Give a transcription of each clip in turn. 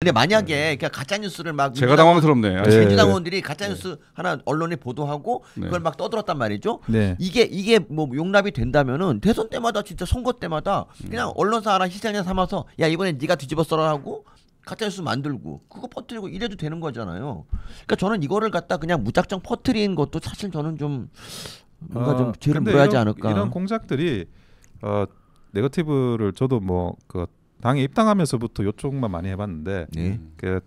근데 만약에 그냥 가짜 뉴스를 막 제가 당황스럽네. 민주당 의원들이 가짜 뉴스 하나 언론에 보도하고 그걸 막 떠들었단 말이죠. 이게 뭐 용납이 된다면은 대선 때마다 진짜 선거 때마다 그냥 언론사 하나 희생자 삼아서 야 이번엔 네가 뒤집어 써라 하고 가짜 뉴스 만들고 그거 퍼뜨리고 이래도 되는 거잖아요. 그러니까 저는 이거를 갖다 그냥 무작정 퍼뜨리는 것도 사실 저는 좀 뭔가 좀 죄를 물어야 하지 않을까. 이런 공작들이 네거티브를 저도 뭐 그 당에 입당하면서부터 요쪽만 많이 해봤는데 그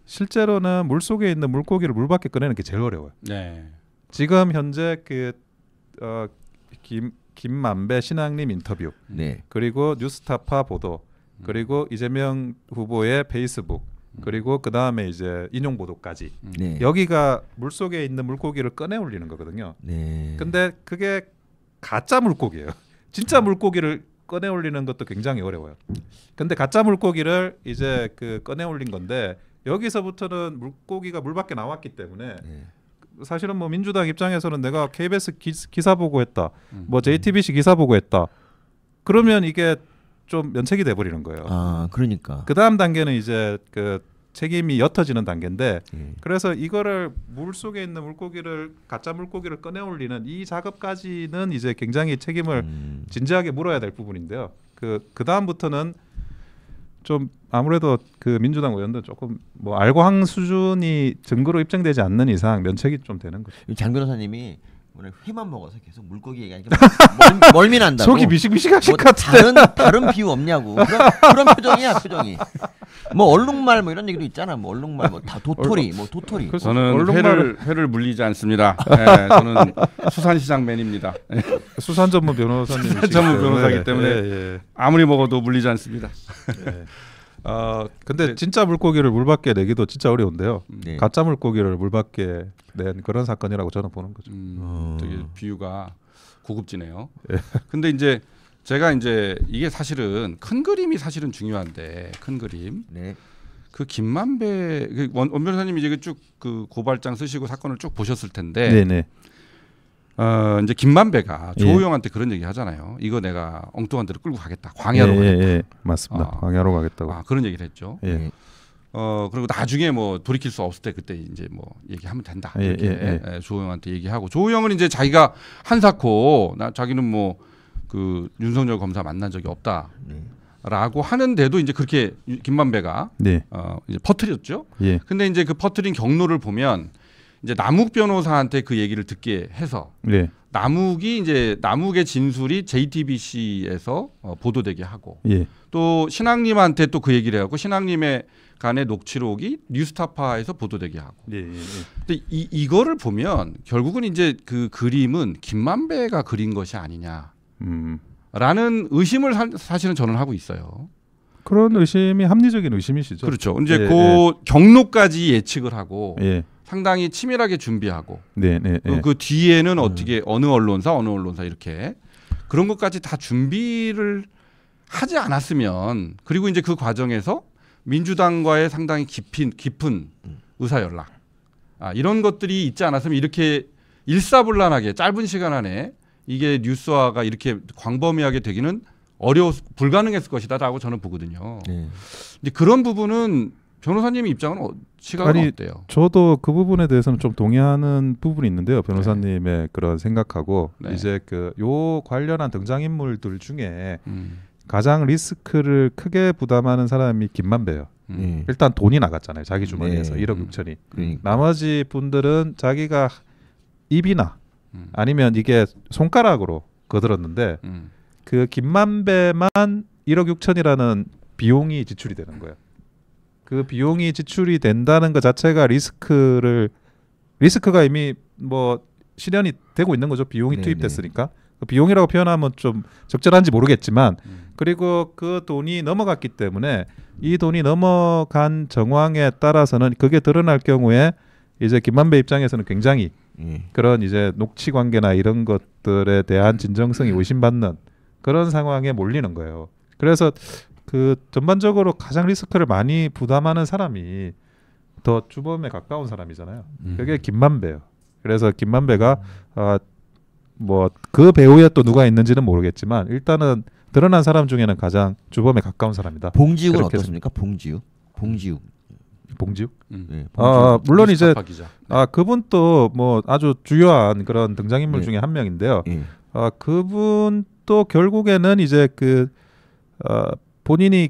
실제로는 물 속에 있는 물고기를 물 밖에 꺼내는 게 제일 어려워요. 지금 현재 그 김만배 신앙님 인터뷰 그리고 뉴스타파 보도 그리고 이재명 후보의 페이스북 그리고 그 다음에 이제 인용 보도까지 여기가 물 속에 있는 물고기를 꺼내 올리는 거거든요. 근데 그게 가짜 물고기예요. 진짜 물고기를 꺼내 올리는 것도 굉장히 어려워요. 근데 가짜 물고기를 이제 그 꺼내 올린 건데 여기서부터는 물고기가 물 밖에 나왔기 때문에 사실은 뭐 민주당 입장에서는 내가 KBS 기사 보고 했다, 뭐 JTBC 기사 보고 했다, 그러면 이게 좀 면책이 돼 버리는 거예요. 그러니까. 그 다음 단계는 이제 그 책임이 옅어지는 단계인데 그래서 이거를 물 속에 있는 물고기를 가짜 물고기를 꺼내 올리는 이 작업까지는 이제 굉장히 책임을 진지하게 물어야 될 부분인데요. 그 다음부터는 좀 아무래도 그 민주당 의원들 조금 뭐 알고항 수준이 증거로 입증되지 않는 이상 면책이 좀 되는 거죠. 장 변호사님이 오늘 회만 먹어서 계속 물고기 얘기하니까 멀미난다고. 속이 미식미식하실 것 같은데. 다른 비유 없냐고. 그런 표정이야 표정이. 뭐 얼룩말 뭐 이런 얘기도 있잖아. 뭐 얼룩말 뭐 다 도토리 뭐 도토리. 저는 회를 물리지 않습니다. 네, 저는 수산시장맨입니다. 수산 전문 변호사님. 전문 변호사이기 때문에 아무리 먹어도 물리지 않습니다. 근데 진짜 물고기를 물 밖에 내기도 진짜 어려운데요. 가짜 물고기를 물 밖에 낸 그런 사건이라고 저는 보는 거죠. 되게 비유가 고급지네요. 근데 이제 제가 이제 이게 사실은 큰 그림이 사실은 중요한데 큰 그림. 그 김만배 원 변호사님이 이제 쭉 그 고발장 쓰시고 사건을 쭉 보셨을 텐데. 이제 김만배가 조호영한테 그런 얘기 하잖아요. 이거 내가 엉뚱한 데로 끌고 가겠다. 광야로 가겠다. 맞습니다. 광야로 가겠다고. 그런 얘기를 했죠. 그리고 나중에 뭐 돌이킬 수 없을 때 그때 이제 뭐 얘기하면 된다. 조호영한테 얘기하고 조호영은 이제 자기가 한사코 자기는 뭐 그 윤석열 검사 만난 적이 없다라고 하는데도 이제 그렇게 김만배가 이제 퍼뜨렸죠. 근데 이제 그 퍼뜨린 경로를 보면 이제 남욱 변호사한테 그 얘기를 듣게 해서 남욱의 진술이 JTBC에서 보도되게 하고 또 신앙님한테 또 그 얘기를 하고 신앙님의 간의 녹취록이 뉴스타파에서 보도되게 하고. 근데 이거를 보면 결국은 이제 그 그림은 김만배가 그린 것이 아니냐라는 의심을 사실은 저는 하고 있어요. 그런 의심이 합리적인 의심이시죠. 그렇죠. 이제 그 경로까지 예측을 하고. 상당히 치밀하게 준비하고 그 뒤에는 어떻게 어느 언론사 이렇게 그런 것까지 다 준비를 하지 않았으면 그리고 이제 그 과정에서 민주당과의 상당히 깊은 의사연락 이런 것들이 있지 않았으면 이렇게 일사불란하게 짧은 시간 안에 이게 뉴스화가 이렇게 광범위하게 되기는 불가능했을 것이다라고 저는 보거든요. 근데 그런 부분은 변호사님 입장은 시각은 어때요? 저도 그 부분에 대해서는 좀 동의하는 부분이 있는데요. 변호사님의 그런 생각하고 이제 그 요 관련한 등장인물들 중에 가장 리스크를 크게 부담하는 사람이 김만배예요. 일단 돈이 나갔잖아요. 자기 주머니에서 1억 6천이. 나머지 분들은 자기가 입이나 아니면 이게 손가락으로 거들었는데 그 김만배만 1억 6천이라는 비용이 지출이 되는 거예요. 그 비용이 지출이 된다는 것 자체가 리스크가 이미 뭐 실현이 되고 있는 거죠. 비용이 투입됐으니까. 그 비용이라고 표현하면 좀 적절한지 모르겠지만 그리고 그 돈이 넘어갔기 때문에 이 돈이 넘어간 정황에 따라서는 그게 드러날 경우에 이제 김만배 입장에서는 굉장히 그런 이제 녹취 관계나 이런 것들에 대한 진정성이 의심받는 그런 상황에 몰리는 거예요. 그래서 그 전반적으로 가장 리스크를 많이 부담하는 사람이 더 주범에 가까운 사람이잖아요. 그게 김만배예요. 그래서 김만배가 뭐 그 배후에 또 누가 있는지는 모르겠지만 일단은 드러난 사람 중에는 가장 주범에 가까운 사람이다. 봉지욱은 어떻습니까? 봉지욱 봉지욱. 봉지욱? 네, 물론 이제 그분도 뭐 아주 주요한 그런 등장인물 중에 한 명인데요. 그분도 결국에는 이제 본인이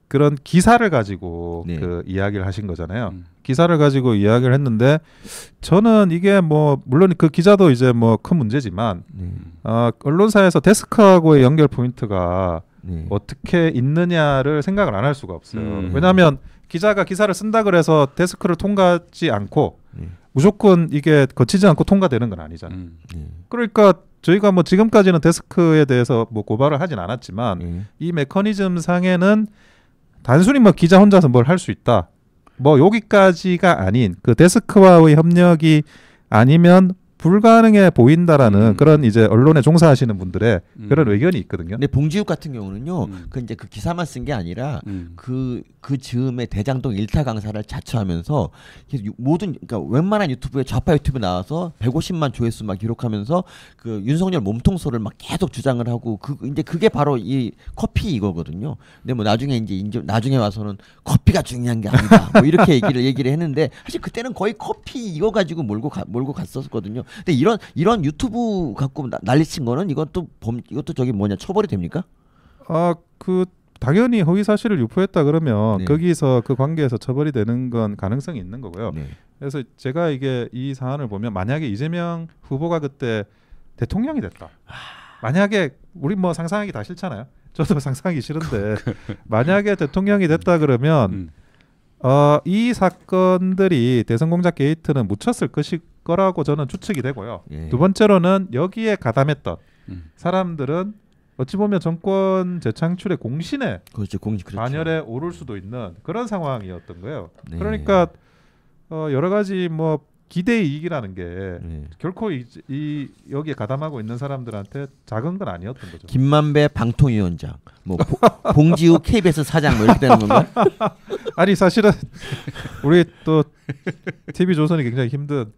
그런 기사를 가지고 그 이야기를 하신 거잖아요. 기사를 가지고 이야기를 했는데 저는 이게 뭐 물론 그 기자도 이제 뭐 큰 문제지만 언론사에서 데스크하고의 연결 포인트가 어떻게 있느냐를 생각을 안 할 수가 없어요. 왜냐하면 기자가 기사를 쓴다 그래서 데스크를 통과하지 않고 무조건 이게 거치지 않고 통과되는 건 아니잖아요. 그러니까 저희가 뭐 지금까지는 데스크에 대해서 뭐 고발을 하진 않았지만 이 메커니즘 상에는 단순히 뭐 기자 혼자서 뭘 할 수 있다. 뭐 여기까지가 아닌 그 데스크와의 협력이 아니면 불가능해 보인다라는 그런 이제 언론에 종사하시는 분들의 그런 의견이 있거든요. 근데 봉지욱 같은 경우는요, 그 이제 그 기사만 쓴 게 아니라 그 즈음에 대장동 일타 강사를 자처하면서 모든 그러니까 웬만한 유튜브에 좌파 유튜브 나와서 150만 조회수 막 기록하면서 그 윤석열 몸통소를 막 계속 주장을 하고 이제 그게 바로 이 커피 이거거든요. 근데 뭐 나중에 나중에 와서는 커피가 중요한 게 아니다. 뭐 이렇게 얘기를 했는데 사실 그때는 거의 커피 이거 가지고 몰고 갔었거든요. 근데 이런 유튜브 갖고 난리친 거는 이것도 저기 뭐냐 처벌이 됩니까? 당연히 허위 사실을 유포했다 그러면 거기서 그 관계에서 처벌이 되는 건 가능성이 있는 거고요. 그래서 제가 이 사안을 보면 만약에 이재명 후보가 그때 대통령이 됐다. 만약에 우리 뭐 상상하기 다 싫잖아요. 저도 상상하기 싫은데 만약에 대통령이 됐다 그러면 이 사건들이 대선공작 게이트는 묻혔을 거라고 저는 추측이 되고요. 두 번째로는 여기에 가담했던 사람들은 어찌 보면 정권 재창출의 공신에 반열에 오를 수도 있는 그런 상황이었던 거예요. 그러니까 여러 가지 뭐 기대 이익이라는 게 결코 여기에 가담하고 있는 사람들한테 작은 건 아니었던 거죠. 김만배 방통위원장, 뭐 봉지욱 KBS 사장 뭐 이렇게 되는 건가? 아니 사실은 우리 또 TV조선이 굉장히 힘든.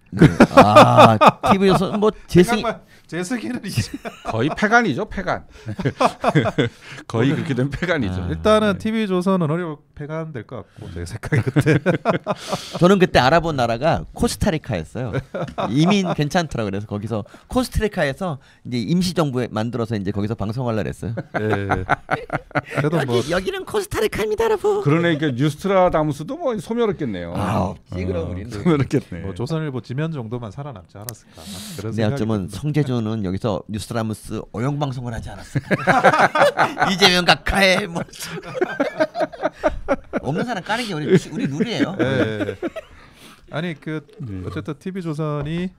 TV조선 뭐 재승기는 거의 패간이죠, 패간. 거의 그렇게 된 패간이죠. 일단은 TV조선은 어려울 패간 될 것 같고 제 생각에 그때. 저는 그때 알아본 나라가 코스타리카였어요. 이민 괜찮더라 그래서 거기서 코스타리카에서 이제 임시정부에 만들어서 이제 거기서 방송하려 그랬어요. 그래도 여기는 코스타리카입니다, 여러분. 그러니까 뉴스트라다무스도 뭐 소멸했겠네요. 없지 그럼 우리는. 소멸했겠네. 뭐 조선일보 지면 정도만 살아남지 않았을까. 그런 내 어쩌면 성재준은 여기서 뉴스트라무스 오영 방송을 하지 않았을까. 이재명 각하의 뭐 없는 사람 까는 게 우리 룰이에요. 아니 어쨌든 TV조선이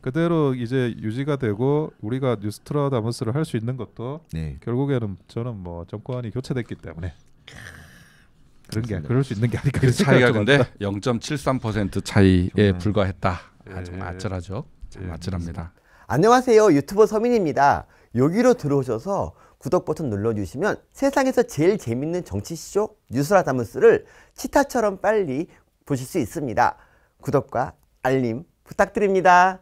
그대로 이제 유지가 되고 우리가 뉴스트라다무스를 할 수 있는 것도 결국에는 저는 뭐 정권이 교체됐기 때문에 그럴 수 있는 게 아닐까. 차이가 근데 0.73% 차이에 불과했다. 아주 아찔하죠. 참 아찔합니다. 안녕하세요, 유튜버 서민입니다. 여기로 들어오셔서 구독 버튼 눌러주시면 세상에서 제일 재밌는 정치쇼 뉴스라다무스를 치타처럼 빨리 보실 수 있습니다. 구독과 알림 부탁드립니다.